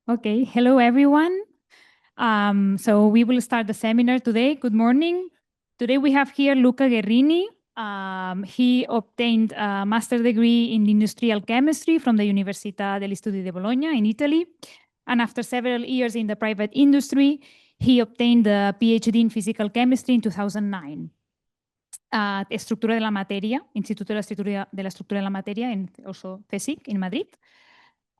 Okay, hello everyone. So we will start the seminar today. Good morning. Today we have here Luca Guerrini. He obtained a master's degree in industrial chemistry from the Università degli Studi di Bologna in Italy. And after several years in the private industry, he obtained a PhD in physical chemistry in 2009 at Estructura de la Materia, Instituto de Estructura de la Materia, and also CSIC in Madrid.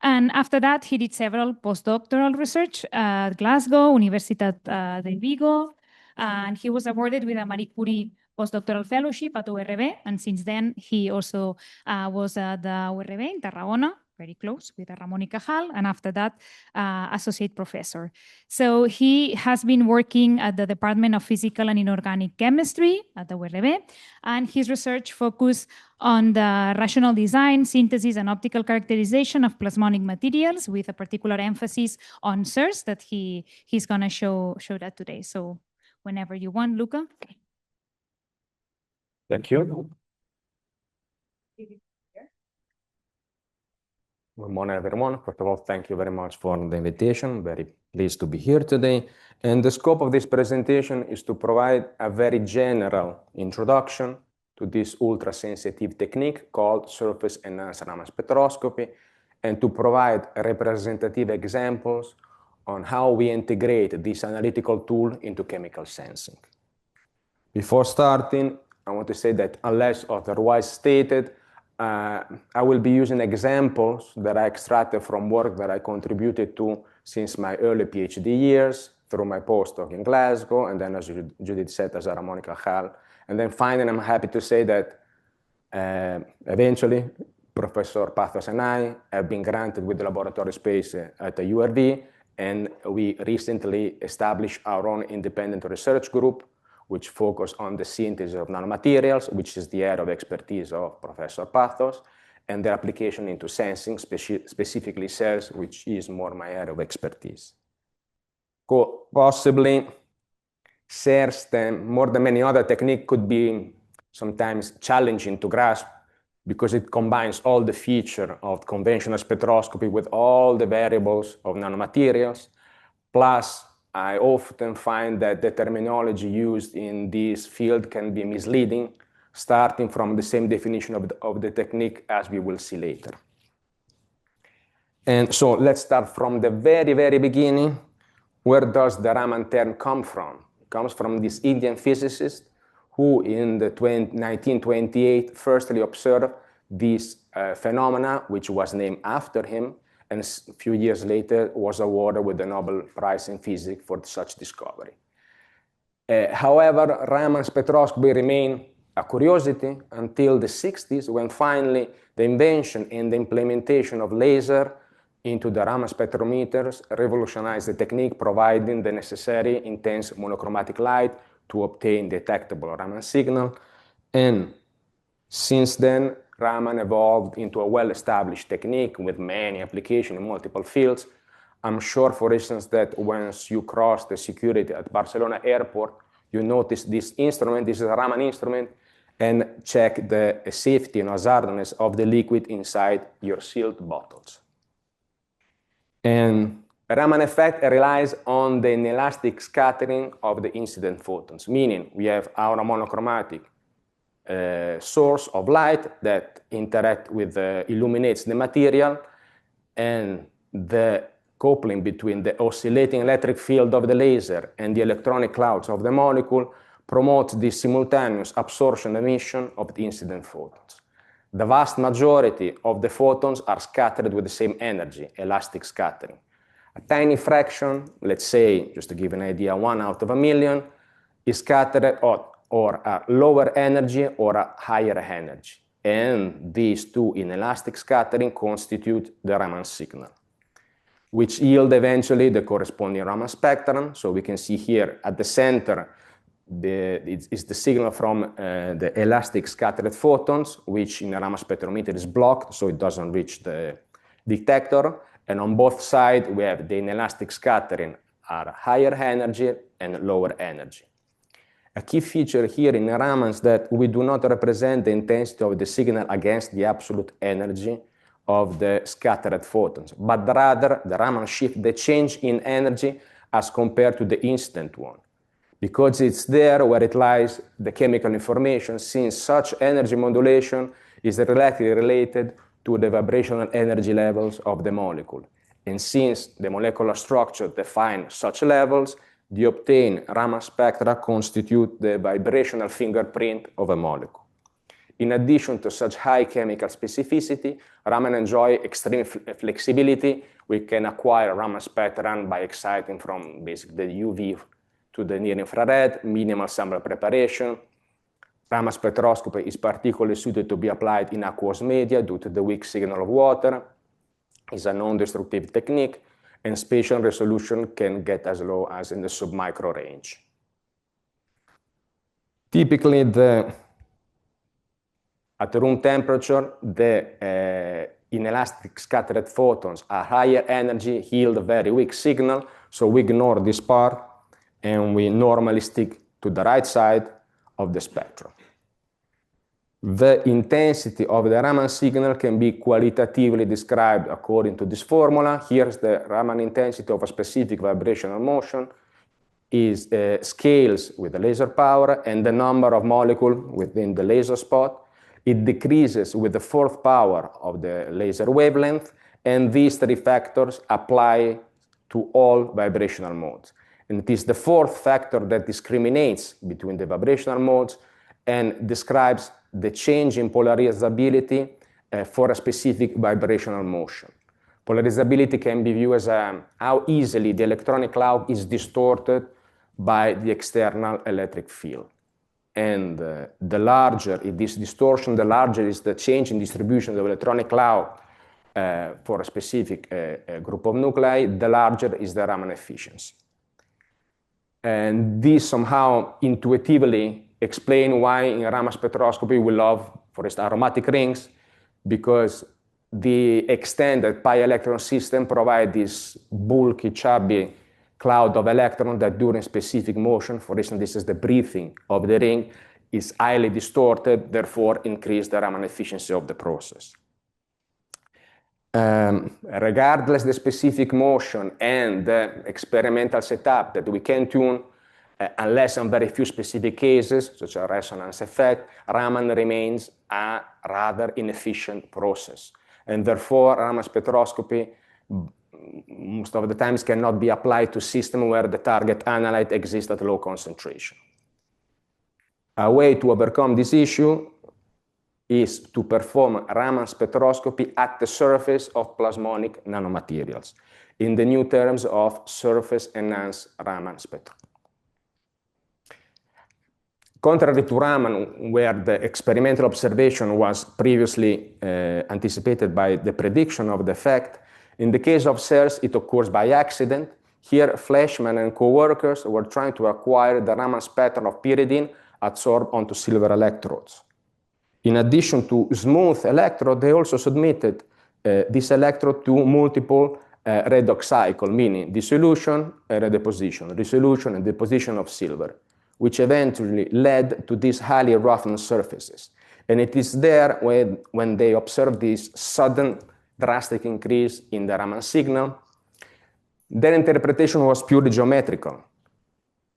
And after that, he did several postdoctoral research at Glasgow, Universitat de Vigo, and he was awarded with a Marie Curie postdoctoral fellowship at URB. And since then, he also was at the URB in Tarragona, very close with Ramón y Cajal, and after that, associate professor. So he has been working at the Department of Physical and Inorganic Chemistry at the URB, and his research focused on the rational design, synthesis, and optical characterization of plasmonic materials, with a particular emphasis on SERS that he's going to show that today. So whenever you want, Luca. Thank you. Good morning, everyone. First of all, thank you very much for the invitation. Very pleased to be here today. And the scope of this presentation is to provide a very general introduction to this ultra-sensitive technique called surface-enhanced Raman spectroscopy, and to provide representative examples on how we integrate this analytical tool into chemical sensing. Before starting, I want to say that unless otherwise stated, I will be using examples that I extracted from work that I contributed to since my early PhD years, through my postdoc in Glasgow, and then, as Judith said, as a Ramón y Cajal. And then finally, I'm happy to say that eventually, Professor Pathos and I have been granted with the laboratory space at the URV, and we recently established our own independent research group, which focus on the synthesis of nanomaterials, which is the area of expertise of Professor Pathos, and their application into sensing, specifically SERS, which is more my area of expertise. Possibly, SERS, more than many other techniques, could be sometimes challenging to grasp because it combines all the features of conventional spectroscopy with all the variables of nanomaterials. Plus, I often find that the terminology used in this field can be misleading, starting from the same definition of the technique as we will see later. And so let's start from the very, very beginning. Where does the Raman term come from? It comes from this Indian physicist who in the 1928 firstly observed this phenomena, which was named after him, and a few years later was awarded with the Nobel Prize in Physics for such discovery. However, Raman spectroscopy remained a curiosity until the 60s, when finally the invention and the implementation of laser into the Raman spectrometers revolutionized the technique, providing the necessary intense monochromatic light to obtain detectable Raman signal. And since then, Raman evolved into a well-established technique with many applications in multiple fields. I'm sure, for instance, that once you cross the security at Barcelona airport, you notice this instrument. This is a Raman instrument, and check the safety and hazardness of the liquid inside your sealed bottles. And the Raman effect relies on the inelastic scattering of the incident photons, meaning we have our monochromatic source of light that illuminates the material, and the coupling between the oscillating electric field of the laser and the electronic clouds of the molecule promotes the simultaneous absorption and emission of the incident photons. The vast majority of the photons are scattered with the same energy, elastic scattering. A tiny fraction, let's say, just to give an idea, 1 out of a million, is scattered or a lower energy or a higher energy. And these two inelastic scattering constitute the Raman signal, which yield eventually the corresponding Raman spectrum. So we can see here at the center, it's the signal from the elastic scattered photons, which in a Raman spectrometer is blocked, so it doesn't reach the detector. And on both sides, we have the inelastic scattering at higher energy and lower energy. A key feature here in Raman is that we do not represent the intensity of the signal against the absolute energy of the scattered photons, but rather the Raman shift the change in energy as compared to the incident one, because it's there where it lies the chemical information, since such energy modulation is directly related to the vibrational energy levels of the molecule. And since the molecular structure defines such levels, the obtained Raman spectra constitute the vibrational fingerprint of a molecule. In addition to such high chemical specificity, Raman enjoy extreme flexibility. We can acquire Raman spectrum by exciting from basically the UV to the near infrared, minimal sample preparation. Raman spectroscopy is particularly suited to be applied in aqueous media due to the weak signal of water. It's a non-destructive technique, and spatial resolution can get as low as in the submicro range. Typically, at room temperature, the inelastic scattered photons are higher energy, yield a very weak signal, so we ignore this part, and we normally stick to the right side of the spectrum. The intensity of the Raman signal can be qualitatively described according to this formula. Here's the Raman intensity of a specific vibrational motion is scales with the laser power and the number of molecules within the laser spot. It decreases with the fourth power of the laser wavelength, and these three factors apply to all vibrational modes. And it is the fourth factor that discriminates between the vibrational modes and describes the change in polarizability for a specific vibrational motion. Polarizability can be viewed as how easily the electronic cloud is distorted by the external electric field. And the larger this distortion, the larger is the change in distribution of the electronic cloud for a specific group of nuclei, the larger is the Raman efficiency. And this somehow intuitively explain why in Raman spectroscopy we love, for instance, aromatic rings, because the extended pi electron system provide this bulky, chubby cloud of electrons that during specific motion, for instance, this is the breathing of the ring, is highly distorted, therefore increase the Raman efficiency of the process. Regardless the specific motion and the experimental setup that we can tune, unless on very few specific cases, such as resonance effect, Raman remains a rather inefficient process. And therefore, Raman spectroscopy most of the times cannot be applied to systems where the target analyte exists at low concentration. A way to overcome this issue is to perform Raman spectroscopy at the surface of plasmonic nanomaterials, in the new terms of surface-enhanced Raman spectrum. Contrary to Raman, where the experimental observation was previously anticipated by the prediction of the effect, in the case of SERS, it occurs by accident. Here, Fleshman and co-workers were trying to acquire the Raman spectrum of pyridine adsorbed onto silver electrodes. In addition to smooth electrode, they also submitted this electrode to multiple redox cycle, meaning dissolution and redeposition, dissolution and deposition of silver, which eventually led to these highly roughened surfaces. And it is there when they observed this sudden drastic increase in the Raman signal. Their interpretation was purely geometrical,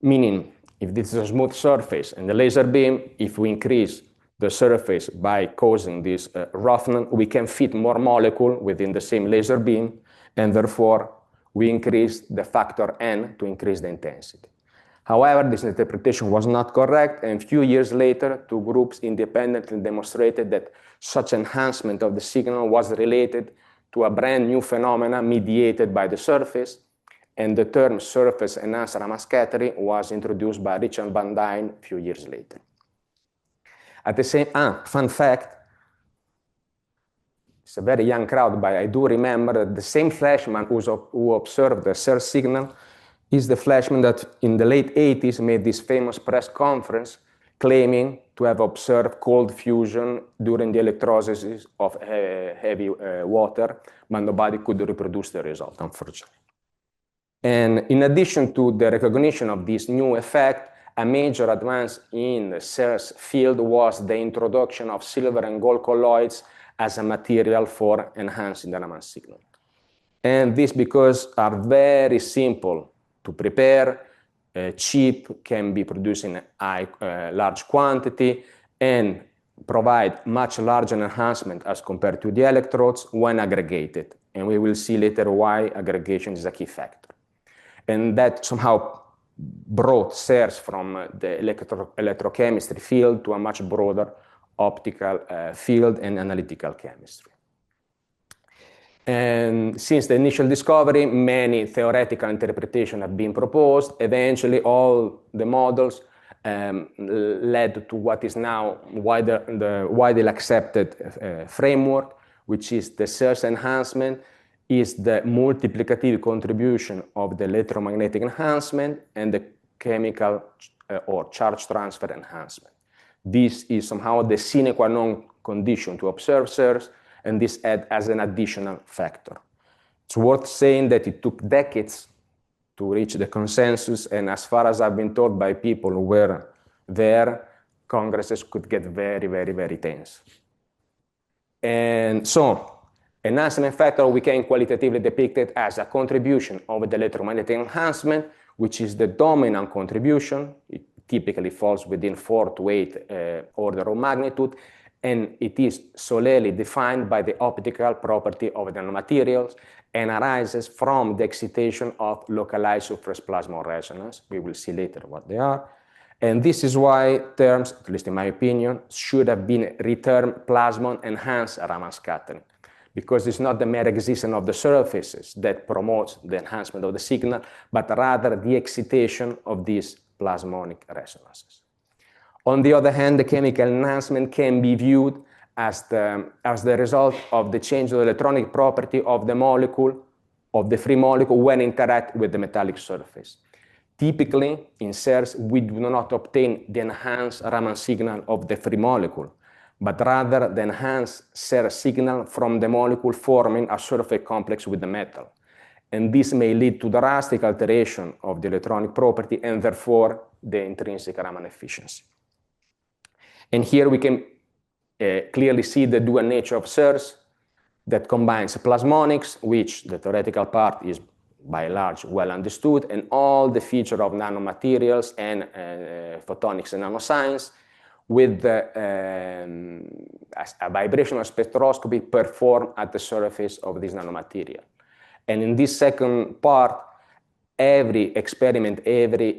meaning if this is a smooth surface and the laser beam, if we increase the surface by causing this roughening, we can fit more molecule within the same laser beam, and therefore we increase the factor n to increase the intensity. However, this interpretation was not correct, and a few years later, two groups independently demonstrated that such enhancement of the signal was related to a brand new phenomena mediated by the surface, and the term surface-enhanced Raman scattering was introduced by Richard Van Dyne a few years later. At the same fun fact, it's a very young crowd, but I do remember that the same Fleshman who observed the SERS signal is the Fleshman that in the late 80s made this famous press conference claiming to have observed cold fusion during the electrolysis of heavy water, but nobody could reproduce the result, unfortunately. And in addition to the recognition of this new effect, a major advance in the SERS field was the introduction of silver and gold colloids as a material for enhancing the Raman signal. And this because are very simple to prepare, cheap, can be produced in large quantity, and provide much larger enhancement as compared to the electrodes when aggregated. And we will see later why aggregation is a key factor. And that somehow brought SERS from the electrochemistry field to a much broader optical field and analytical chemistry. And since the initial discovery, many theoretical interpretations have been proposed. Eventually, all the models led to what is now the widely accepted framework, which is the SERS enhancement is the multiplicative contribution of the electromagnetic enhancement and the chemical or charge transfer enhancement. This is somehow the sine qua non condition to observe SERS, and this adds as an additional factor. It's worth saying that it took decades to reach the consensus, and as far as I've been told by people who were there, congresses could get very, very, very tense. And so, enhancement factor we can qualitatively depict it as a contribution of the electromagnetic enhancement, which is the dominant contribution. It typically falls within 4 to 8 order of magnitude, and it is solely defined by the optical property of the nanomaterials and arises from the excitation of localized surface plasmon resonance. We will see later what they are. And this is why terms, at least in my opinion, should have been retermed plasmon-enhanced Raman scattering, because it's not the mere existence of the surfaces that promotes the enhancement of the signal, but rather the excitation of these plasmonic resonances. On the other hand, the chemical enhancement can be viewed as the result of the change of the electronic property of the molecule, of the free molecule, when interact with the metallic surface. Typically, in SERS, we do not obtain the enhanced Raman signal of the free molecule, but rather the enhanced SERS signal from the molecule forming a surface complex with the metal. And this may lead to drastic alteration of the electronic property and therefore the intrinsic Raman efficiency. And here we can clearly see the dual nature of SERS that combines plasmonics, which the theoretical part is by and large well understood, and all the features of nanomaterials and photonics and nanoscience with a vibrational spectroscopy performed at the surface of this nanomaterial. And in this second part, every experiment, every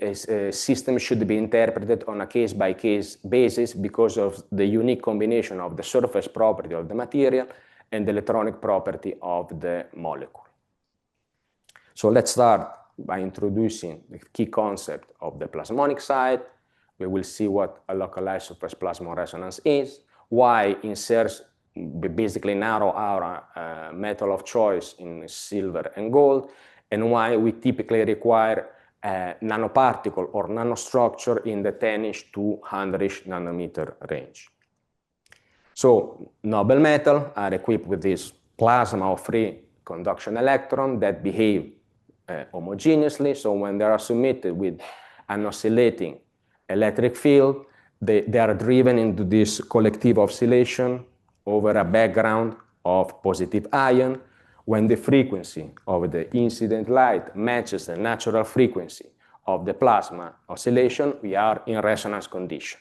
system should be interpreted on a case-by-case basis because of the unique combination of the surface property of the material and the electronic property of the molecule. So let's start by introducing the key concept of the plasmonic side. We will see what a localized surface plasmon resonance is, why in SERS we basically narrow our metal of choice in silver and gold, and why we typically require a nanoparticle or nanostructure in the 10-ish to 100-ish nanometer range. So noble metals are equipped with this plasma of free conduction electron that behave homogeneously. So when they are submitted with an oscillating electric field, they are driven into this collective oscillation over a background of positive ion. When the frequency of the incident light matches the natural frequency of the plasma oscillation, we are in resonance condition.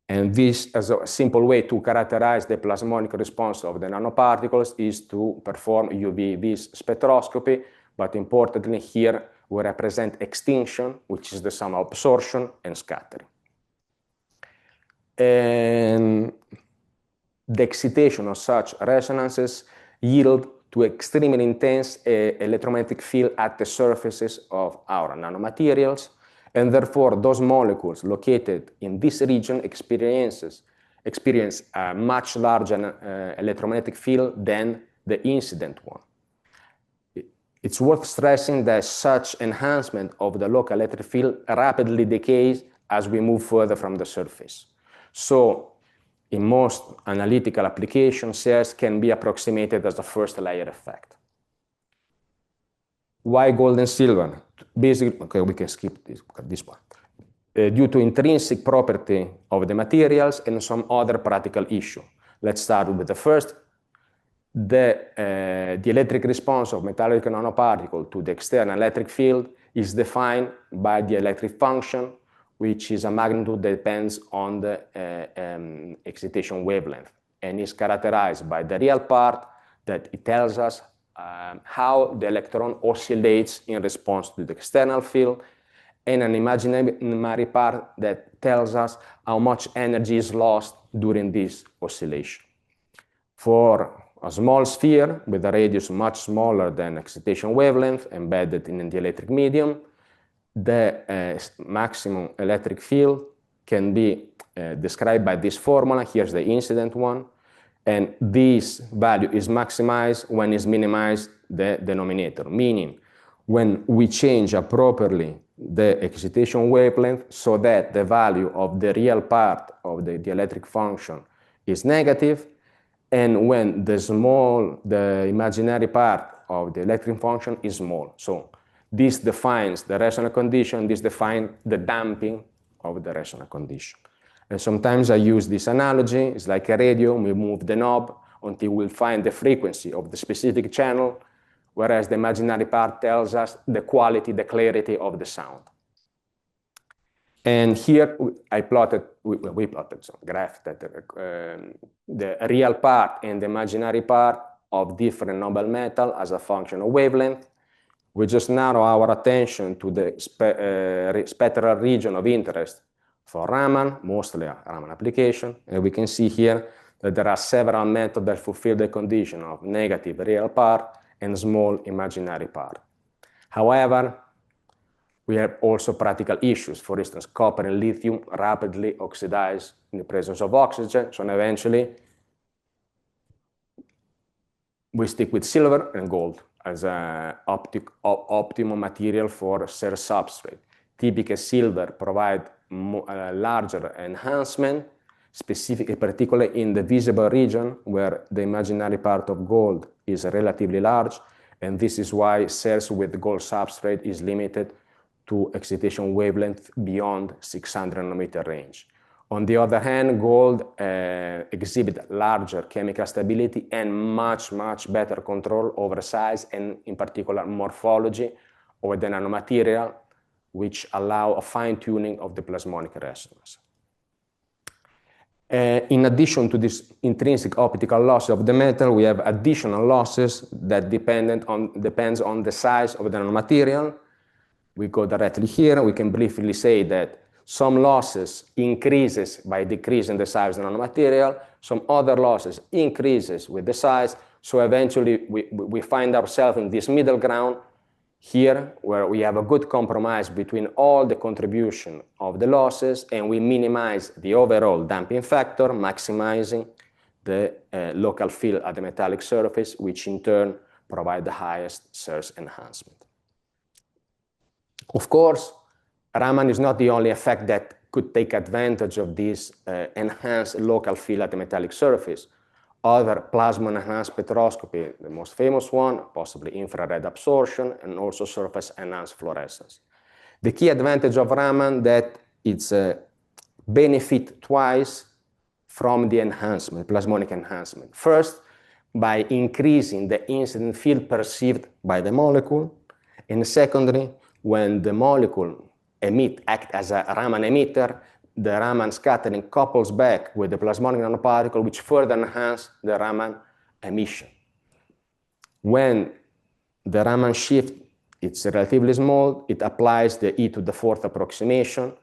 And this, as a simple way to characterize the plasmonic response of the nanoparticles, is to perform UV spectroscopy, but importantly here we represent extinction, which is the sum of absorption and scattering. And the excitation of such resonances yield to extremely intense electromagnetic field at the surfaces of our nanomaterials, and therefore those molecules located in this region experience a much larger electromagnetic field than the incident one. It's worth stressing that such enhancement of the local electric field rapidly decays as we move further from the surface. So in most analytical applications, SERS can be approximated as the first layer effect. Why gold and silver? Basically, okay, we can skip this one. Due to intrinsic property of the materials and some other practical issue. Let's start with the first. The electric response of metallic nanoparticle to the external electric field is defined by the electric function, which is a magnitude that depends on the excitation wavelength, and is characterized by the real part that it tells us how the electron oscillates in response to the external field, and an imaginary part that tells us how much energy is lost during this oscillation. For a small sphere with a radius much smaller than excitation wavelength embedded in the electric medium, the maximum electric field can be described by this formula. Here's the incident one, and this value is maximized when is minimized the denominator, meaning when we change appropriately the excitation wavelength so that the value of the real part of the electric function is negative, and when the imaginary part of the electric function is small. So this defines the resonant condition, this defines the damping of the resonant condition. And sometimes I use this analogy. It's like a radio. We move the knob until we find the frequency of the specific channel, whereas the imaginary part tells us the quality, the clarity of the sound. And here we plotted some graph that the real part and the imaginary part of different noble metal as a function of wavelength. We just narrow our attention to the spectral region of interest for Raman, mostly a Raman application. And we can see here that there are several methods that fulfill the condition of negative real part and small imaginary part. However, we have also practical issues. For instance, copper and lithium rapidly oxidize in the presence of oxygen. So eventually, we stick with silver and gold as an optimum material for SERS substrate. Typically, silver provides larger enhancement, particularly in the visible region where the imaginary part of gold is relatively large. And this is why SERS with gold substrate is limited to excitation wavelength beyond 600 nanometer range. On the other hand, gold exhibits larger chemical stability and much better control over size and in particular morphology over the nanomaterial, which allow a fine-tuning of the plasmonic resonance. In addition to this intrinsic optical loss of the metal, we have additional losses that depends on the size of the nanomaterial. We go directly here. We can briefly say that some losses increases by decreasing the size of the nanomaterial. Some other losses increases with the size. So eventually we find ourselves in this middle ground here where we have a good compromise between all the contribution of the losses and we minimize the overall damping factor, maximizing the local field at the metallic surface, which in turn provide the highest SERS enhancement. Of course, Raman is not the only effect that could take advantage of this enhanced local field at the metallic surface. Other plasmon-enhanced spectroscopy, the most famous one, possibly infrared absorption, and also surface-enhanced fluorescence. The key advantage of Raman that it's a benefit twice from the enhancement, plasmonic enhancement. First, by increasing the incident field perceived by the molecule, and secondly, when the molecule act as a Raman emitter, the Raman scattering couples back with the plasmonic nanoparticle, which further enhance the Raman emission. When the Raman shift, it's relatively small, it applies the e to the fourth approximation,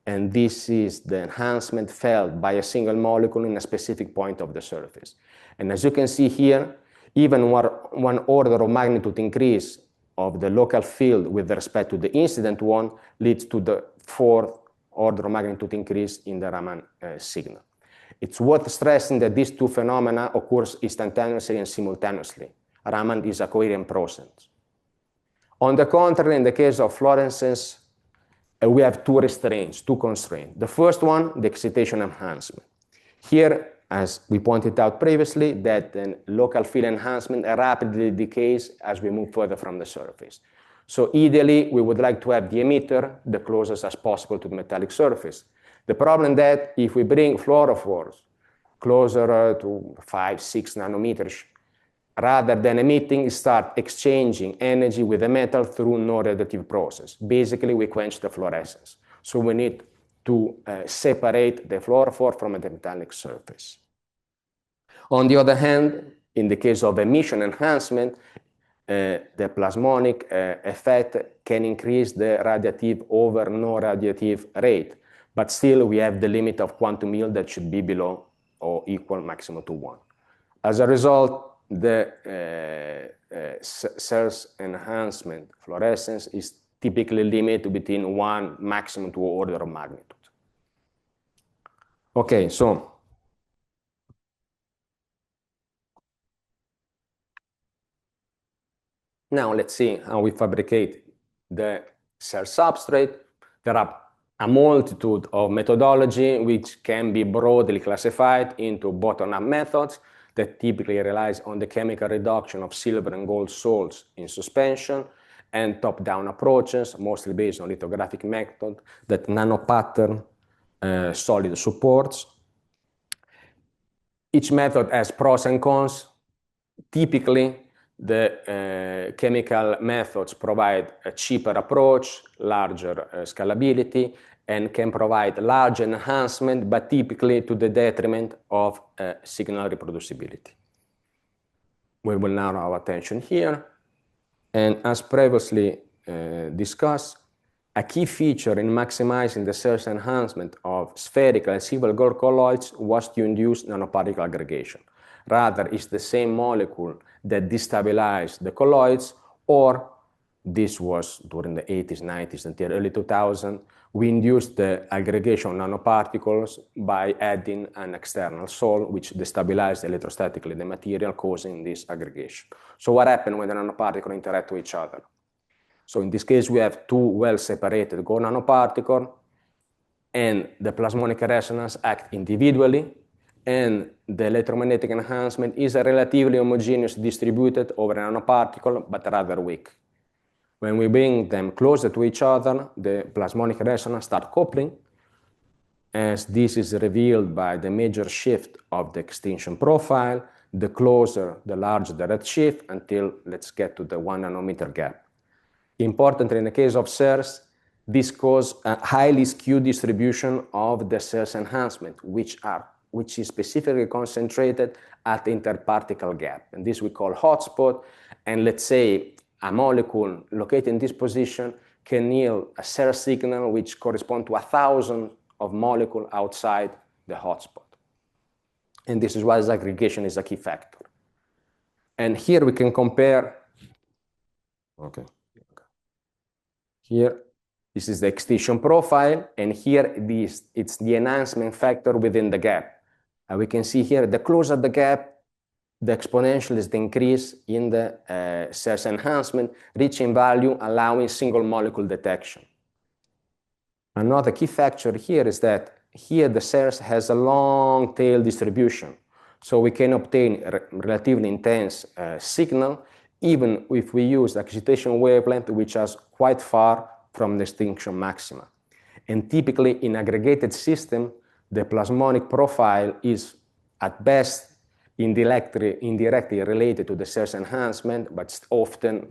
and this is the enhancement felt by a single molecule in a specific point of the surface. And as you can see here, even one order of magnitude increase of the local field with respect to the incident one leads to the fourth order of magnitude increase in the Raman signal. It's worth stressing that these two phenomena occurs instantaneously and simultaneously. Raman is a coherent process. On the contrary, in the case of fluorescence, we have two constraints. The first one, the excitation enhancement. Here, as we pointed out previously, that the local field enhancement rapidly decays as we move further from the surface. So ideally, we would like to have the emitter the closest as possible to the metallic surface. The problem that if we bring fluorophores closer to 5, 6 nanometers. Rather than emitting, start exchanging energy with the metal through non-radiative process. Basically, we quench the fluorescence. So we need to separate the fluorophore from the metallic surface. On the other hand, in the case of emission enhancement, the plasmonic effect can increase the radiative over non-radiative rate, but still we have the limit of quantum yield that should be below or equal maximum to 1. As a result, the SERS enhancement fluorescence is typically limited between 1 maximum to order of magnitude. Okay, so now let's see how we fabricate the SERS substrate. There are a multitude of methodology which can be broadly classified into bottom-up methods that typically relies on the chemical reduction of silver and gold salts in suspension, and top-down approaches, mostly based on lithographic method that nanopattern solid supports. Each method has pros and cons. Typically, the chemical methods provide a cheaper approach, larger scalability, and can provide large enhancement, but typically to the detriment of signal reproducibility. We will narrow our attention here. And as previously discussed, a key feature in maximizing the SERS enhancement of spherical and silver gold colloids was to induce nanoparticle aggregation. Rather, it's the same molecule that destabilized the colloids, or this was during the 80s, 90s, until early 2000, we induced the aggregation of nanoparticles by adding an external salt, which destabilized electrostatically the material, causing this aggregation. So what happened when the nanoparticles interact with each other? So in this case, we have two well-separated gold nanoparticles, and the plasmonic resonance act individually, and the electromagnetic enhancement is a relatively homogeneous distributed over a nanoparticle, but rather weak. When we bring them closer to each other, the plasmonic resonance starts coupling, as this is revealed by the major shift of the extinction profile. The closer, the larger the red shift, until let's get to the 1 nanometer gap. Importantly, in the case of SERS, this causes a highly skewed distribution of the SERS enhancement, which is specifically concentrated at the interparticle gap. And this we call hotspot. And let's say a molecule located in this position can yield a SERS signal which corresponds to 1,000 of molecules outside the hotspot. And this is why this aggregation is a key factor. And here we can compare, here, this is the extinction profile, and here it's the enhancement factor within the gap. And we can see here, the closer the gap, the exponential is the increase in the SERS enhancement, reaching value allowing single molecule detection. Another key factor here is that here the SERS has a long tail distribution, so we can obtain a relatively intense signal even if we use excitation wavelength which is quite far from the extinction maxima. And typically in aggregated system, the plasmonic profile is at best indirectly related to the SERS enhancement, but often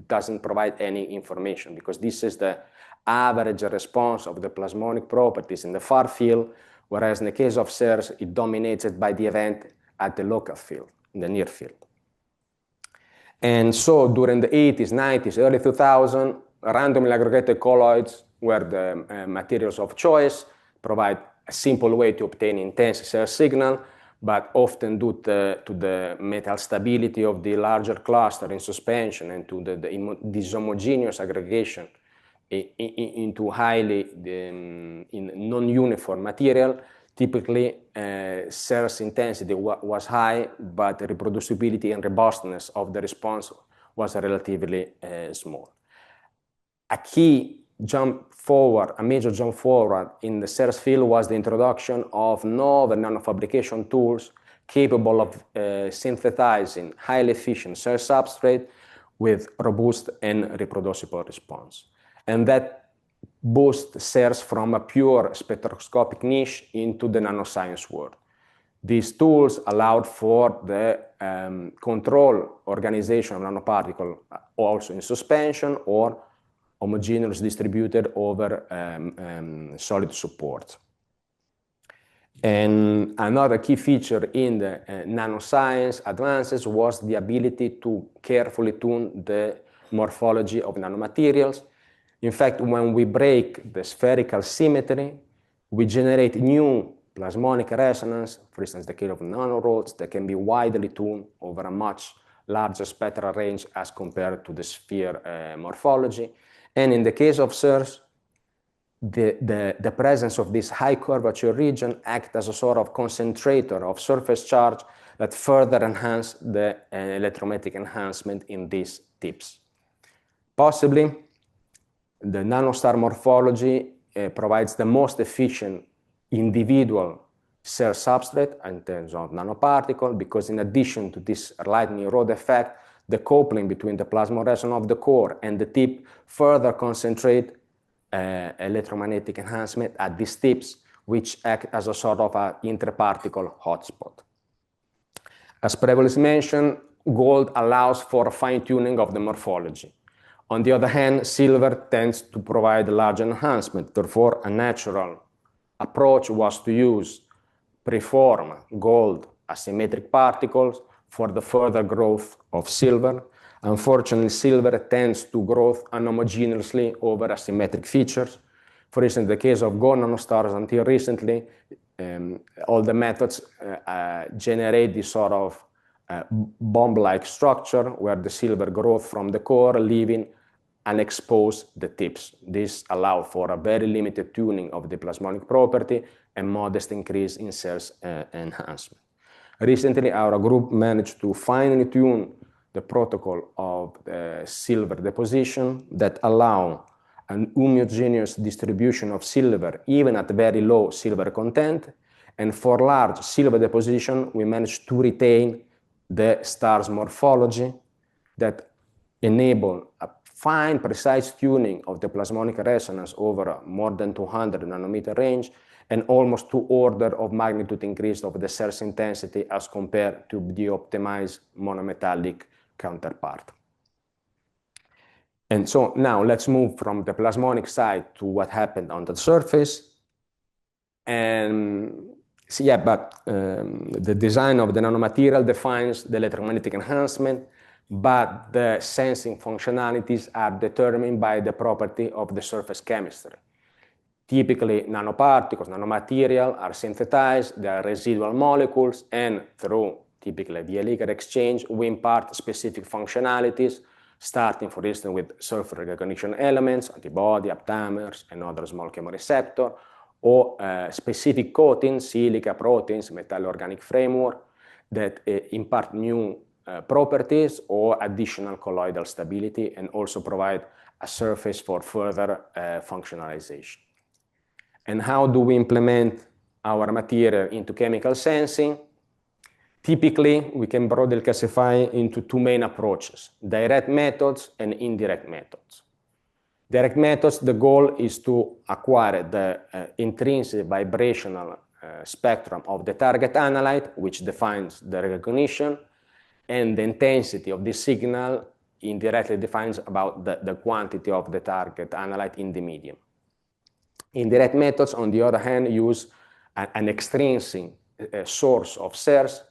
doesn't provide any information, because this is the average response of the plasmonic properties in the far field, whereas in the case of SERS, it dominates it by the event at the local field, in the near field. And so during the 80s, 90s, early 2000s, randomly aggregated colloids were the materials of choice, provide a simple way to obtain intense SERS signal, but often due to the metal stability of the larger cluster in suspension and to the dishomogeneous aggregation into highly non-uniform material, typically SERS intensity was high, but the reproducibility and robustness of the response was relatively small. A major jump forward in the SERS field was the introduction of novel nanofabrication tools capable of synthesizing highly efficient SERS substrate with robust and reproducible response. And that boosts SERS from a pure spectroscopic niche into the nanoscience world. These tools allowed for the control organization of nanoparticle also in suspension or homogeneous distributed over solid support. And another key feature in the nanoscience advances was the ability to carefully tune the morphology of nanomaterials. In fact, when we break the spherical symmetry, we generate new plasmonic resonance, for instance, the case of nanorods, that can be widely tuned over a much larger spectral range as compared to the sphere morphology. And in the case of SERS, the presence of this high curvature region acts as a sort of concentrator of surface charge that further enhance the electromagnetic enhancement in these tips. Possibly, the nanostar morphology provides the most efficient individual cell substrate in terms of nanoparticle, because in addition to this lightning rod effect, the coupling between the plasmon resonance of the core and the tip further concentrate electromagnetic enhancement at these tips, which act as a sort of an interparticle hotspot. As previously mentioned, gold allows for fine-tuning of the morphology. On the other hand, silver tends to provide a large enhancement. Therefore, a natural approach was to use preform gold asymmetric particles for the further growth of silver. Unfortunately, silver tends to grow unhomogeneously over asymmetric features. For instance, in the case of gold nanostars, until recently, all the methods generate this sort of bomb-like structure where the silver grows from the core, leaving unexposed the tips. This allows for a very limited tuning of the plasmonic property and modest increase in SERS enhancement. Recently, our group managed to finely tune the protocol of silver deposition that allow an homogeneous distribution of silver even at very low silver content. And for large silver deposition, we managed to retain the star's morphology that enable a fine, precise tuning of the plasmonic resonance over a more than 200 nanometer range and almost 2 orders of magnitude increase of the SERS intensity as compared to the optimized monometallic counterpart. And so now let's move from the plasmonic side to what happened on the surface. And so the design of the nanomaterial defines the electromagnetic enhancement, but the sensing functionalities are determined by the property of the surface chemistry. Typically, nanoparticles, nanomaterial are synthesized, they are residual molecules, and through typically the Ligand exchange, we impart specific functionalities, starting, for instance, with surface recognition elements, antibody, aptamers, and other small chemoreceptor, or specific coatings, silica, proteins, metallo-organic framework that impart new properties or additional colloidal stability and also provide a surface for further functionalization. And how do we implement our material into chemical sensing? Typically, we can broadly classify into 2 main approaches, direct methods and indirect methods. Direct methods, the goal is to acquire the intrinsic vibrational spectrum of the target analyte, which defines the recognition, and the intensity of this signal indirectly defines about the quantity of the target analyte in the medium. Indirect methods, on the other hand, use an extrinsic source of SERS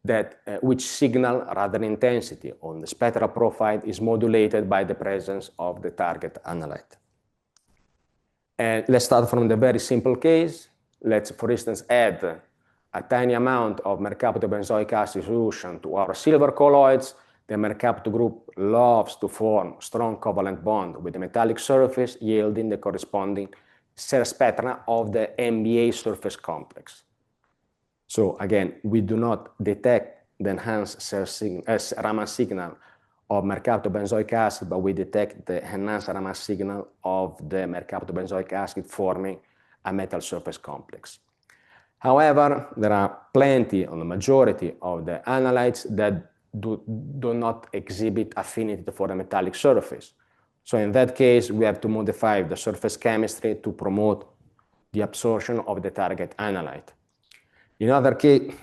that which signal rather than intensity on the spectral profile is modulated by the presence of the target analyte. And let's start from the very simple case. Let's, for instance, add a tiny amount of mercaptobenzoic acid solution to our silver colloids. The mercapto group loves to form strong covalent bond with the metallic surface, yielding the corresponding SERS spectra of the MBA surface complex. So again, we do not detect the enhanced Raman signal of mercaptobenzoic acid, but we detect the enhanced Raman signal of the mercaptobenzoic acid forming a metal surface complex. However, there are plenty, or the majority of the analytes that do not exhibit affinity for the metallic surface. So in that case, we have to modify the surface chemistry to promote the absorption of the target analyte. In other case,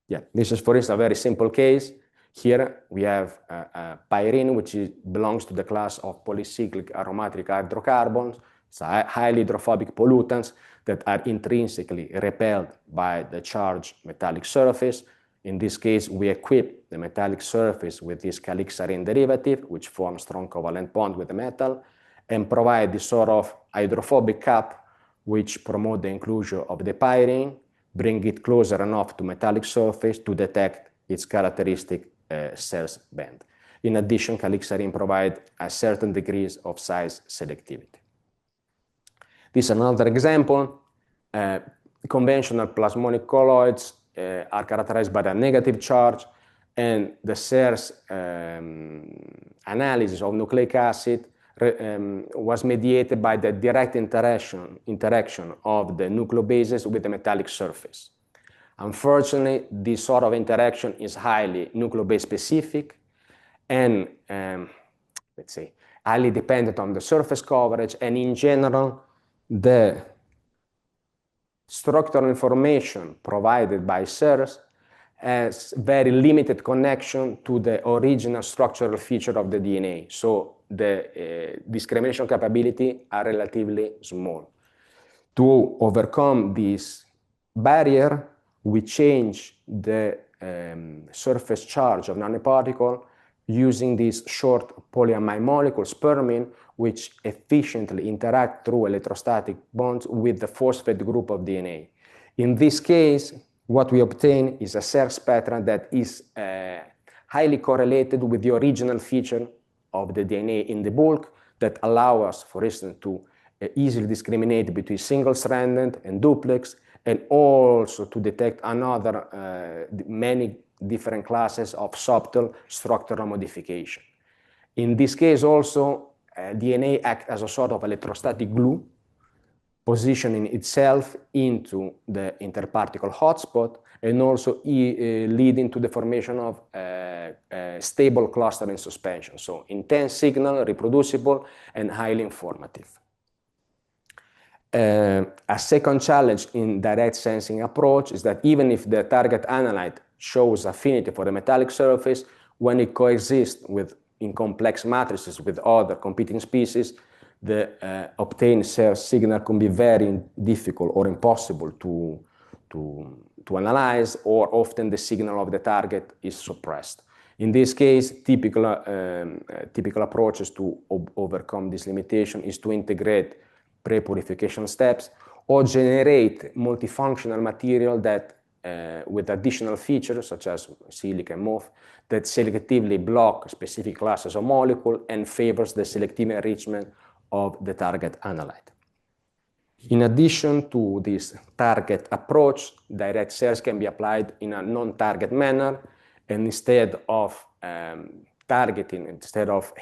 Yeah, this is, for instance, a very simple case. Here we have pyrene, which belongs to the class of polycyclic aromatic hydrocarbons. It's highly hydrophobic pollutants that are intrinsically repelled by the charged metallic surface. In this case, we equip the metallic surface with this calixarine derivative, which forms strong covalent bond with the metal, and provide this sort of hydrophobic cap, which promote the inclusion of the pyrene, bring it closer enough to metallic surface to detect its characteristic SERS band. In addition, calixarine provide a certain degrees of size selectivity. This is another example. Conventional plasmonic colloids are characterized by a negative charge, and the SERS analysis of nucleic acid was mediated by the direct interaction of the nucleobases with the metallic surface. Unfortunately, this sort of interaction is highly nucleobase specific and, let's say, highly dependent on the surface coverage, and in general, the structural information provided by SERS has very limited connection to the original structural feature of the DNA. So the discrimination capability are relatively small. To overcome this barrier, we change the surface charge of nanoparticle using these short polyamide molecules, spermine, which efficiently interact through electrostatic bonds with the phosphate group of DNA. In this case, what we obtain is a SERS pattern that is highly correlated with the original feature of the DNA in the bulk that allow us, for instance, to easily discriminate between single-stranded and duplex, and also to detect another many different classes of subtle structural modification. In this case also, DNA acts as a sort of electrostatic glue, positioning itself into the interparticle hotspot, and also leading to the formation of stable clustering suspension. So intense signal, reproducible, and highly informative. A second challenge in direct sensing approach is that even if the target analyte shows affinity for the metallic surface, when it coexists in complex matrices with other competing species, the obtained SERS signal can be very difficult or impossible to analyze, or often the signal of the target is suppressed. In this case, typical approaches to overcome this limitation is to integrate pre-purification steps or generate multifunctional material that with additional features such as silica and MOF that selectively block specific classes of molecule and favors the selective enrichment of the target analyte. In addition to this target approach, direct SERS can be applied in a non-target manner, and instead of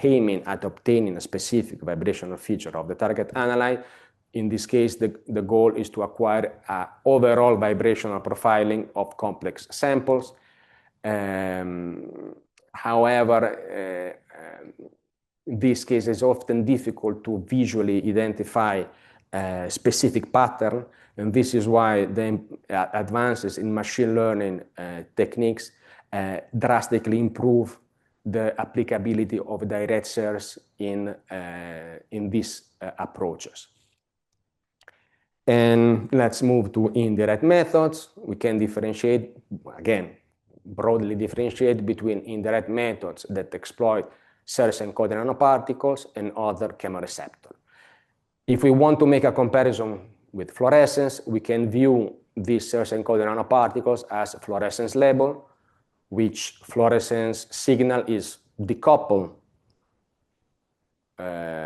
aiming at obtaining a specific vibrational feature of the target analyte, in this case, the goal is to acquire an overall vibrational profiling of complex samples. However, this case is often difficult to visually identify a specific pattern, and this is why the advances in machine learning techniques drastically improve the applicability of direct SERS in these approaches. And let's move to indirect methods. We can differentiate, again, broadly differentiate between indirect methods that exploit SERS-encoded nanoparticles and other chemoreceptors. If we want to make a comparison with fluorescence, we can view these SERS-encoded nanoparticles as fluorescence label, which fluorescence signal is decoupled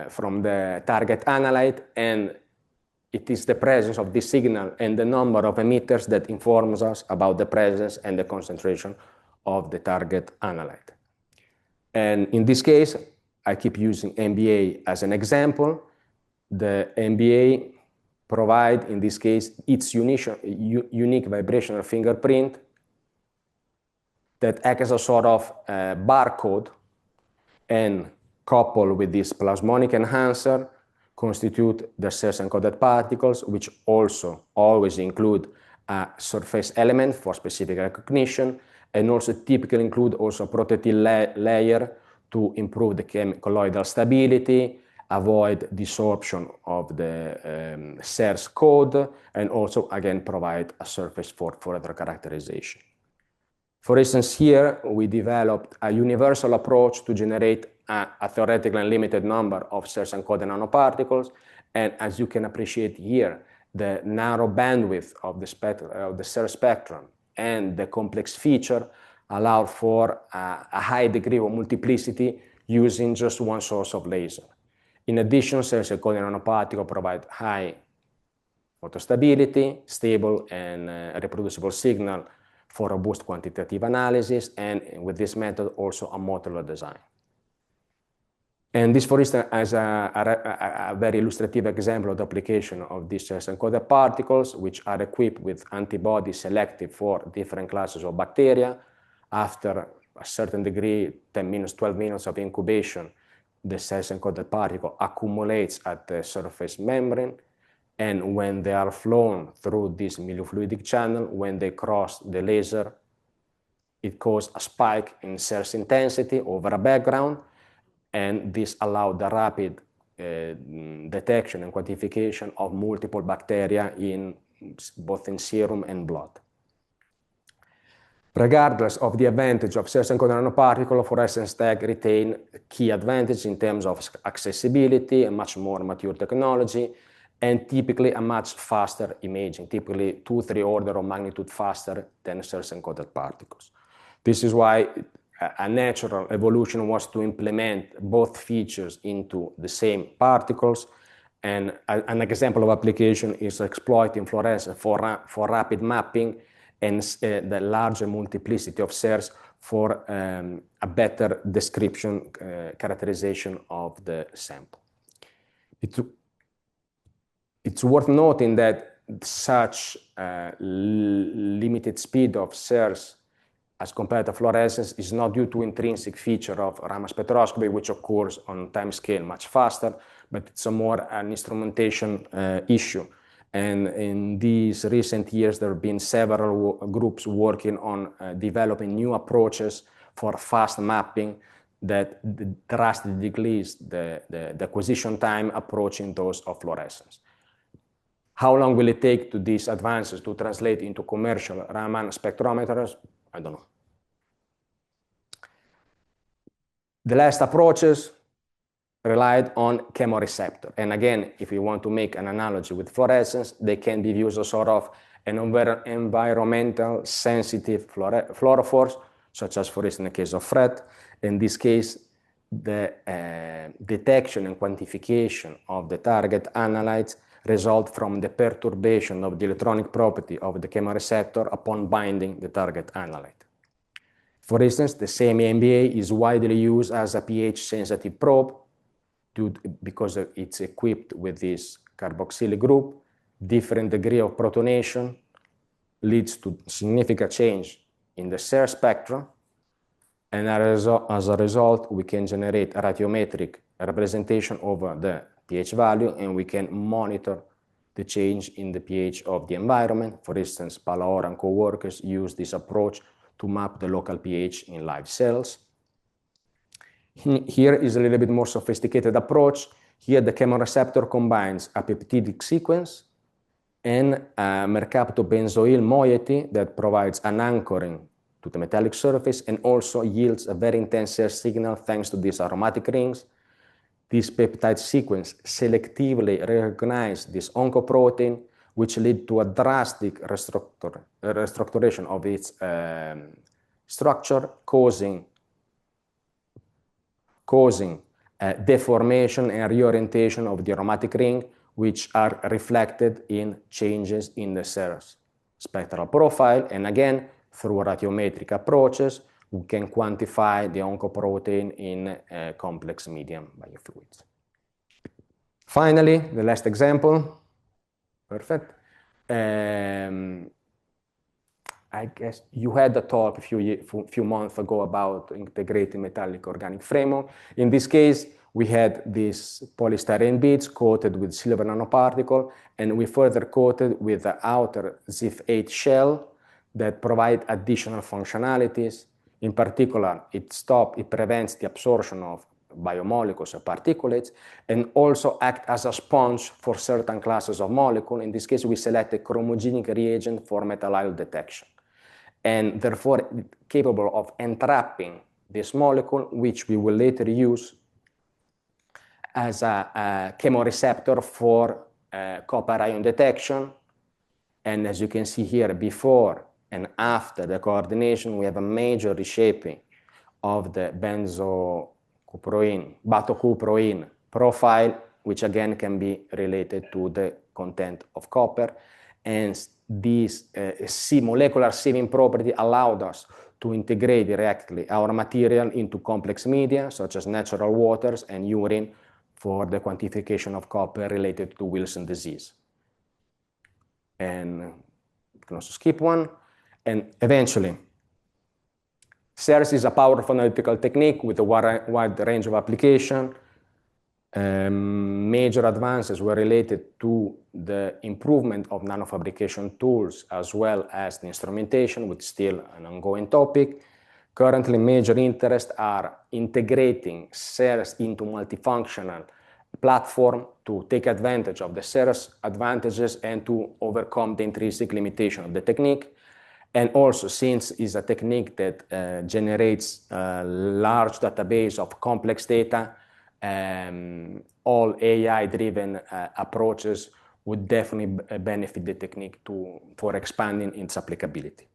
from the target analyte, and it is the presence of this signal and the number of emitters that informs us about the presence and the concentration of the target analyte. And in this case, I keep using NBA as an example. The NBA provide, in this case, its unique vibrational fingerprint that acts as a sort of barcode, and coupled with this plasmonic enhancer constitute the SERS-encoded particles, which also always include a surface element for specific recognition, and also typically include also a protective layer to improve the colloidal stability, avoid desorption of the SERS code, and also, again, provide a surface for further characterization. For instance, here we developed a universal approach to generate a theoretical and limited number of SERS-encoded nanoparticles, and as you can appreciate here, the narrow bandwidth of the SERS spectrum and the complex feature allow for a high degree of multiplicity using just one source of laser. In addition, SERS-encoded nanoparticles provide high photostability, stable and reproducible signal for robust quantitative analysis, and with this method also a modular design. And this, for instance, as a very illustrative example of the application of these SERS-encoded particles, which are equipped with antibodies selective for different classes of bacteria. After a certain degree, 10 minutes, 12 minutes of incubation, the SERS-encoded particle accumulates at the surface membrane, and when they are flown through this miliofluidic channel, when they cross the laser, it causes a spike in SERS intensity over a background, and this allows the rapid detection and quantification of multiple bacteria both in serum and blood. Regardless of the advantage of SERS-encoded nanoparticle, fluorescence tag retain key advantage in terms of accessibility, a much more mature technology, and typically a much faster imaging, typically 2-3 order of magnitude faster than SERS-encoded particles. This is why a natural evolution was to implement both features into the same particles, and an example of application is exploiting fluorescence for rapid mapping and the larger multiplicity of SERS for a better description, characterization of the sample. It's worth noting that such limited speed of SERS as compared to fluorescence is not due to intrinsic feature of Raman spectroscopy, which occurs on time scale much faster, but it's a more an instrumentation issue. And in these recent years, there have been several groups working on developing new approaches for fast mapping that drastically decrease the acquisition time approaching those of fluorescence. How long will it take to these advances to translate into commercial Raman spectrometers? I don't know. The last approaches relied on chemoreceptor. And again, if you want to make an analogy with fluorescence, they can be used as sort of an environmental sensitive fluorophores, such as, for instance, in the case of FRET. In this case, the detection and quantification of the target analytes result from the perturbation of the electronic property of the chemoreceptor upon binding the target analyte. For instance, the same MBA is widely used as a pH-sensitive probe because it's equipped with this carboxylic group. Different degree of protonation leads to significant change in the SERS spectrum, and as a result, we can generate a radiometric representation over the pH value, and we can monitor the change in the pH of the environment. For instance, Palaor and co-workers use this approach to map the local pH in live cells. Here is a little bit more sophisticated approach. Here the chemoreceptor combines a peptidic sequence and a mercaptobenzoyl moiety that provides an anchoring to the metallic surface and also yields a very intense SERS signal thanks to these aromatic rings. This peptide sequence selectively recognizes this oncoprotein, which lead to a drastic restructuration of its structure, causing deformation and reorientation of the aromatic ring, which are reflected in changes in the SERS spectral profile. And again, through radiometric approaches, we can quantify the oncoprotein in complex medium biofluids. Finally, the last example. Perfect. I guess you had a talk a few months ago about integrating metallic organic framework. In this case, we had these polystyrene beads coated with silver nanoparticle, and we further coated with the outer ZIF-8 shell that provide additional functionalities. In particular, it prevents the absorption of biomolecules or particulates, and also act as a sponge for certain classes of molecule. In this case, we selected chromogenic reagent for metal ion detection, and therefore capable of entrapping this molecule, which we will later use as a chemoreceptor for copper ion detection. And as you can see here, before and after the coordination, we have a major reshaping of the batocuproene profile, which again can be related to the content of copper. And this molecular sieving property allowed us to integrate directly our material into complex media, such as natural waters and urine, for the quantification of copper related to Wilson disease. And you can also skip one. And eventually, SERS is a powerful analytical technique with a wide range of application. Major advances were related to the improvement of nanofabrication tools as well as the instrumentation, which is still an ongoing topic. Currently, major interests are integrating SERS into multifunctional platform to take advantage of the SERS advantages and to overcome the intrinsic limitation of the technique. And also, since it's a technique that generates a large database of complex data, all AI-driven approaches would definitely benefit the technique for expanding its applicability.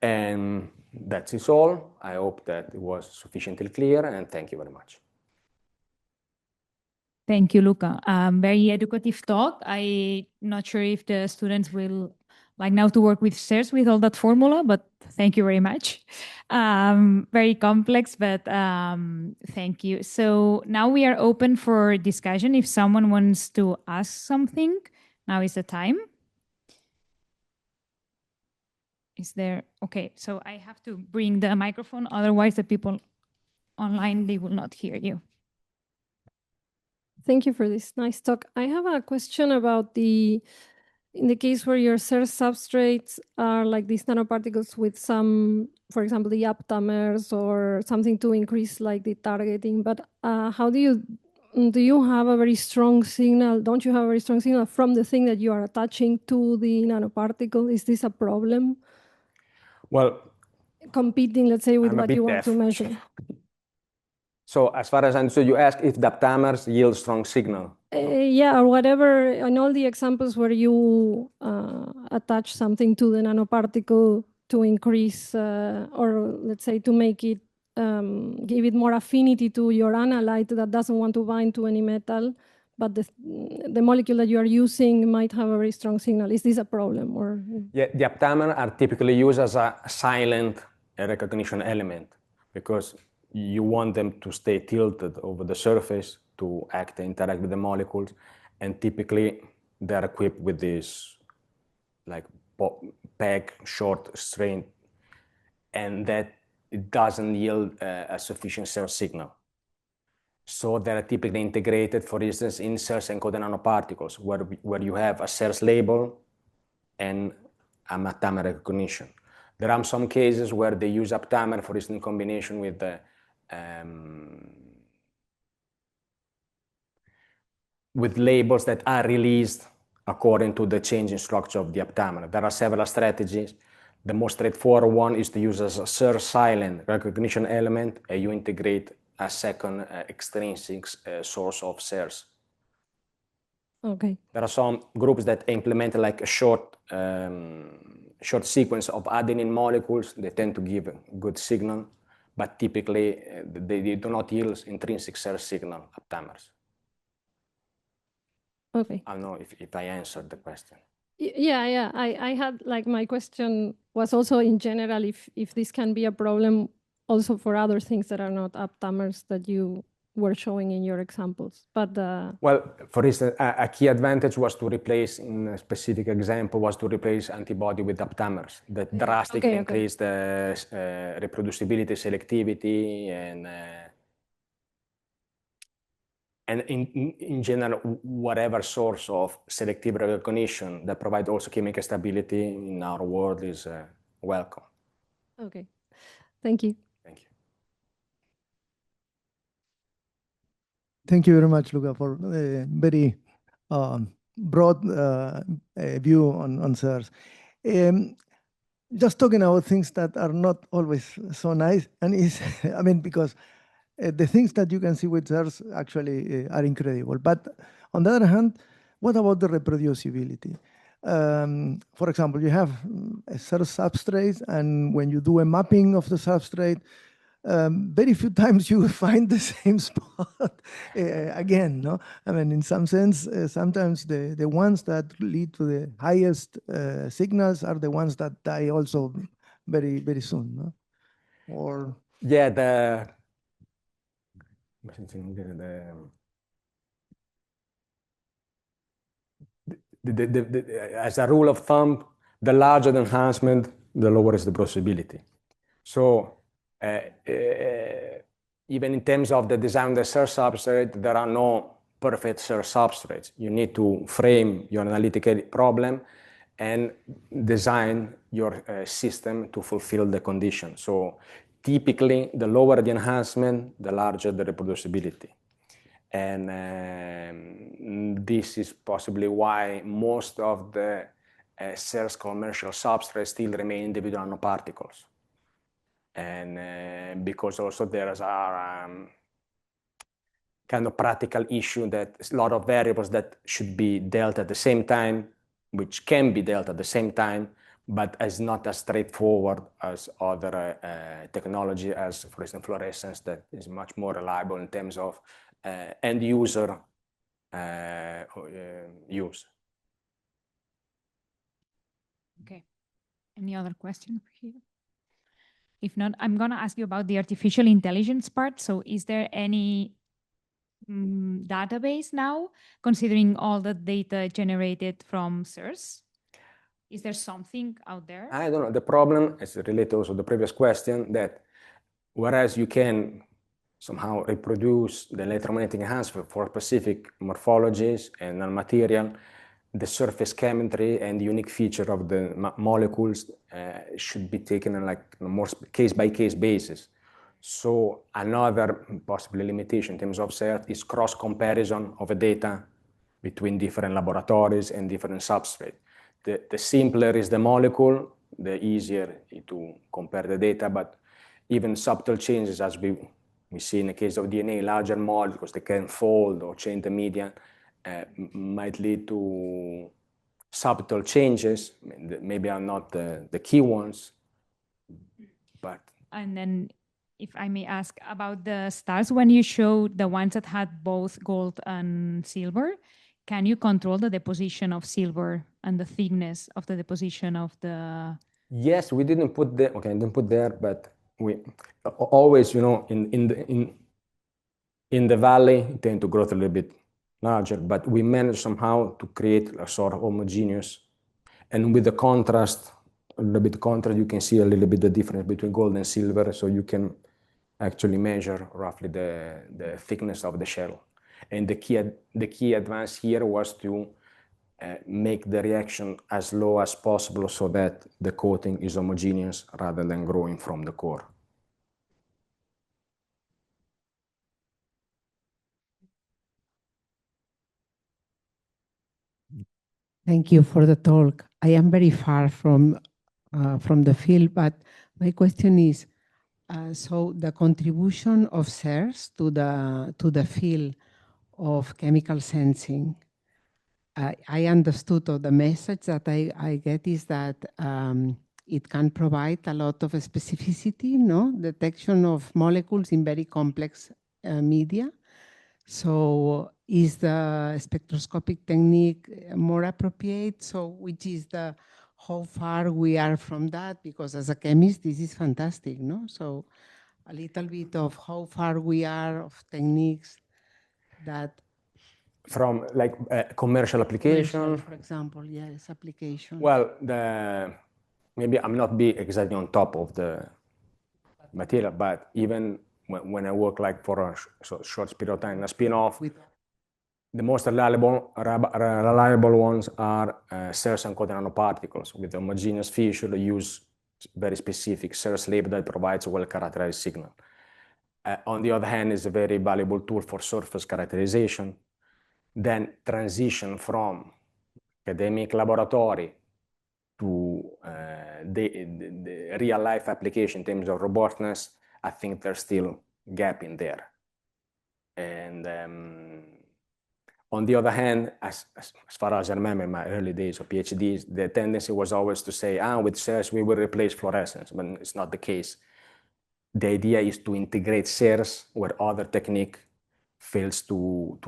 And that is all. I hope that it was sufficiently clear, and thank you very much. Thank you, Luca. Very educative talk. I'm not sure if the students will like now to work with SERS with all that formula, but thank you very much. Very complex, but thank you. So now we are open for discussion. If someone wants to ask something, now is the time. Is there? Okay, so I have to bring the microphone, otherwise the people online, they will not hear you. Thank you for this nice talk. I have a question about in the case where your SERS substrates are like these nanoparticles with some, for example, the aptamers or something to increase like the targeting, but how do you have a very strong signal? Don't you have a very strong signal from the thing that you are attaching to the nanoparticle? Is this a problem? Well, competing, let's say, with what you want to measure. So as far as I understood, you asked if the aptamers yield strong signal. Yeah, or whatever, in all the examples where you attach something to the nanoparticle to increase, or let's say to make it, give it more affinity to your analyte that doesn't want to bind to any metal, but the molecule that you are using might have a very strong signal. Is this a problem? Or? Yeah, the aptamers are typically used as a silent recognition element because you want them to stay tilted over the surface to interact with the molecules, and typically they're equipped with this like peg short strain, and that it doesn't yield a sufficient SERS signal. So they're typically integrated, for instance, in SERS encoded nanoparticles, where you have a SERS label and a aptamer recognition. There are some cases where they use aptamer, for instance, in combination with the with labels that are released according to the change in structure of the aptamer. There are several strategies. The most straightforward one is to use as a SERS silent recognition element, and you integrate a second extrinsic source of SERS. Okay. There are some groups that implement like a short sequence of adenine molecules. They tend to give a good signal, but typically they do not yield intrinsic SERS signal aptamers. Okay. I don't know if I answered the question. Yeah. I had like my question was also in general if this can be a problem also for other things that are not aptamers that you were showing in your examples. But well, for instance, a key advantage was to replace, in a specific example, was to replace antibody with aptamers that drastically increase the reproducibility, selectivity, and and in general, whatever source of selective recognition that provides also chemical stability in our world is welcome. Okay, thank you. Thank you. Thank you very much, Luca, for a very broad view on SERS. Just talking about things that are not always so nice, and I mean, because the things that you can see with SERS actually are incredible. But on the other hand, what about the reproducibility? For example, you have a SERS substrate, and when you do a mapping of the substrate, very few times you find the same spot again. No, I mean, in some sense, sometimes the ones that lead to the highest signals are the ones that die also very, very soon. No? Or yeah, as a rule of thumb, the larger the enhancement, the lower is the reproducibility. So even in terms of the design of the SERS substrate, there are no perfect SERS substrates. You need to frame your analytical problem and design your system to fulfill the condition. So typically, the lower the enhancement, the larger the reproducibility. And this is possibly why most of the SERS commercial substrates still remain individual nanoparticles. And because also there are kind of practical issue that a lot of variables that should be dealt at the same time, which can be dealt at the same time, but is not as straightforward as other technology, as for instance fluorescence, that is much more reliable in terms of end user use. Okay. Any other question here? If not, I'm going to ask you about the artificial intelligence part. So is there any database now, considering all the data generated from SERS? Is there something out there? I don't know. The problem is related also to the previous question, that whereas you can somehow reproduce the electromagnetic enhancement for specific morphologies and nanomaterial, the surface chemistry and the unique feature of the molecules should be taken on like a more case-by-case basis. So another possible limitation in terms of SERS is cross-comparison of the data between different laboratories and different substrates. The simpler is the molecule, the easier to compare the data, but even subtle changes, as we see in the case of DNA, larger molecules, they can fold or change the median, might lead to subtle changes, maybe are not the key ones, but... And then, if I may ask about the stars, when you showed the ones that had both gold and silver, can you control the deposition of silver and the thickness of the deposition of the... Yes, we didn't put there, okay, I didn't put there, but we always, you know, in the valley, it tend to grow a little bit larger, but we managed somehow to create a sort of homogeneous, and with the contrast, a little bit contrast, you can see a little bit the difference between gold and silver, so you can actually measure roughly the thickness of the shell. And the key advance here was to make the reaction as low as possible so that the coating is homogeneous rather than growing from the core. Thank you for the talk. I am very far from the field, but my question is, so the contribution of SERS to the field of chemical sensing, I understood, or the message that I get is that it can provide a lot of specificity, no? Detection of molecules in very complex media. So is the spectroscopic technique more appropriate? So which is how far we are from that? Because as a chemist, this is fantastic, no? So a little bit of how far we are of techniques that... From like commercial application? For example, yes, application. Well, maybe I'm not be exactly on top of the material, but even when I work like for a short period of time, a spin-off, The most reliable ones are SERS encoded nanoparticles with homogeneous feature that use very specific SERS label that provides a well-characterized signal. On the other hand, it's a very valuable tool for surface characterization. Then transition from academic laboratory to the real-life application in terms of robustness, I think there's still a gap in there. And on the other hand, as far as I remember in my early days of PhDs, the tendency was always to say, with SERS, we will replace fluorescence, but it's not the case. The idea is to integrate SERS where other technique fails to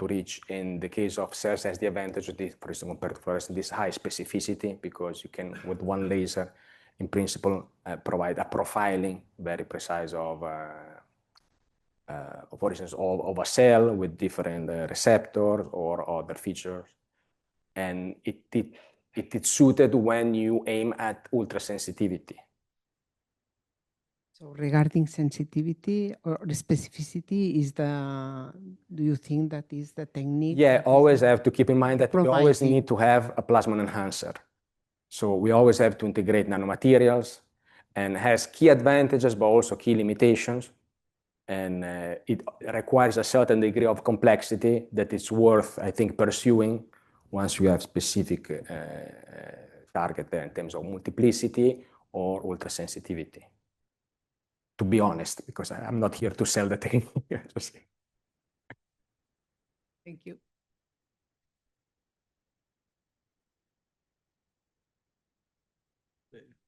reach. In the case of SERS, has the advantage of this, for instance, compared to fluorescence, this high specificity, because you can, with one laser, in principle, provide a profiling very precise of for instance, of a cell with different receptors or other features. And it's suited when you aim at ultra sensitivity. So regarding sensitivity or the specificity, do you think that is the technique? Yeah, always have to keep in mind that we always need to have a plasmon enhancer. So we always have to integrate nanomaterials, and has key advantages, but also key limitations. And it requires a certain degree of complexity that it's worth, I think, pursuing once you have specific target there in terms of multiplicity or ultra sensitivity. To be honest, because I'm not here to sell the technique. Thank you.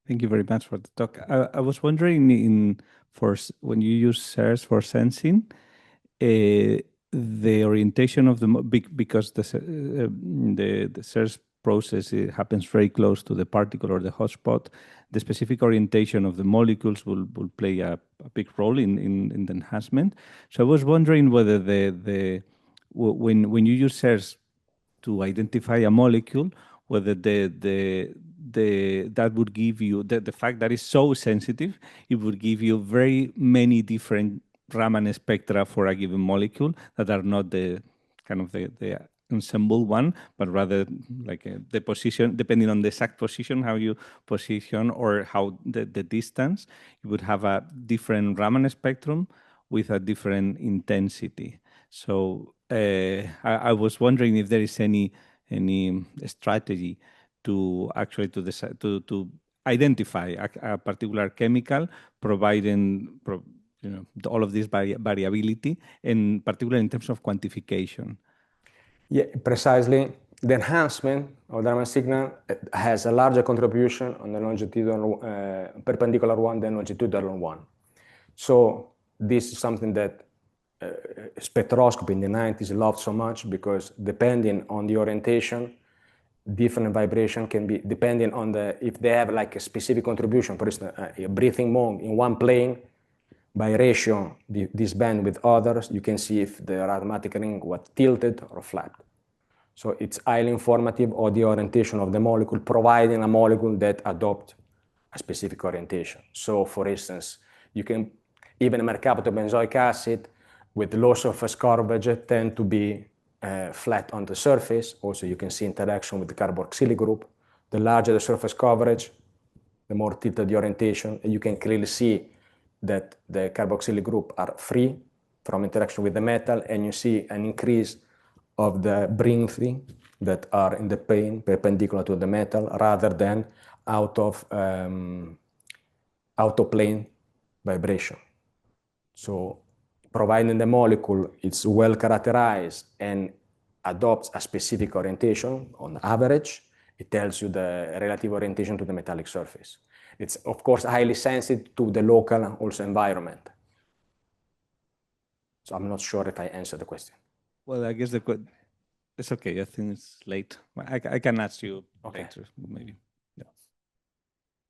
Thank you very much for the talk. I was wondering, when you use SERS for sensing, the orientation of because the SERS process, it happens very close to the particle or the hotspot, the specific orientation of the molecules will play a big role in the enhancement. So I was wondering whether when you use SERS to identify a molecule, whether that would give you the fact that it's so sensitive, it would give you very many different Raman spectra for a given molecule that are not the kind of the ensemble one, but rather like the position, depending on the exact position, how you position or how the distance, you would have a different Raman spectrum with a different intensity. So I was wondering if there is any strategy to actually to identify a particular chemical, providing all of this variability, in particular in terms of quantification. Yeah, precisely. The enhancement of the Raman signal has a larger contribution on the longitudinal perpendicular one than longitudinal one. So this is something that spectroscopy in the 90s loved so much, because depending on the orientation, different vibration can be, depending on if they have like a specific contribution, for instance, a breathing mode in one plane, by ratio, this band with others, you can see if the aromatic ring was tilted or flapped. So it's highly informative of the orientation of the molecule, providing a molecule that adopts a specific orientation. So for instance, you can, even mercaptobenzoic acid with low surface coverage tend to be flat on the surface. Also, you can see interaction with the carboxylic group. The larger the surface coverage, the more tilted the orientation, and you can clearly see that the carboxylic group are free from interaction with the metal, and you see an increase of the Brinkley that are in the plane perpendicular to the metal, rather than out of plane vibration. So providing the molecule is well characterized and adopts a specific orientation on average, it tells you the relative orientation to the metallic surface. It's, of course, highly sensitive to the local also environment. So I'm not sure if I answered the question. Well, I guess it's okay. I think it's late. I can ask you later, maybe.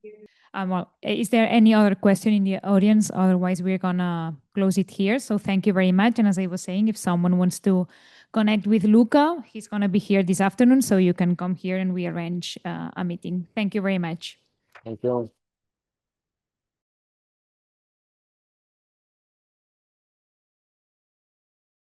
Yeah. Well, is there any other question in the audience? Otherwise, we're gonna close it here. So thank you very much. And as I was saying, if someone wants to connect with Luca, he's gonna be here this afternoon, so you can come here and we arrange a meeting. Thank you very much. Thank you.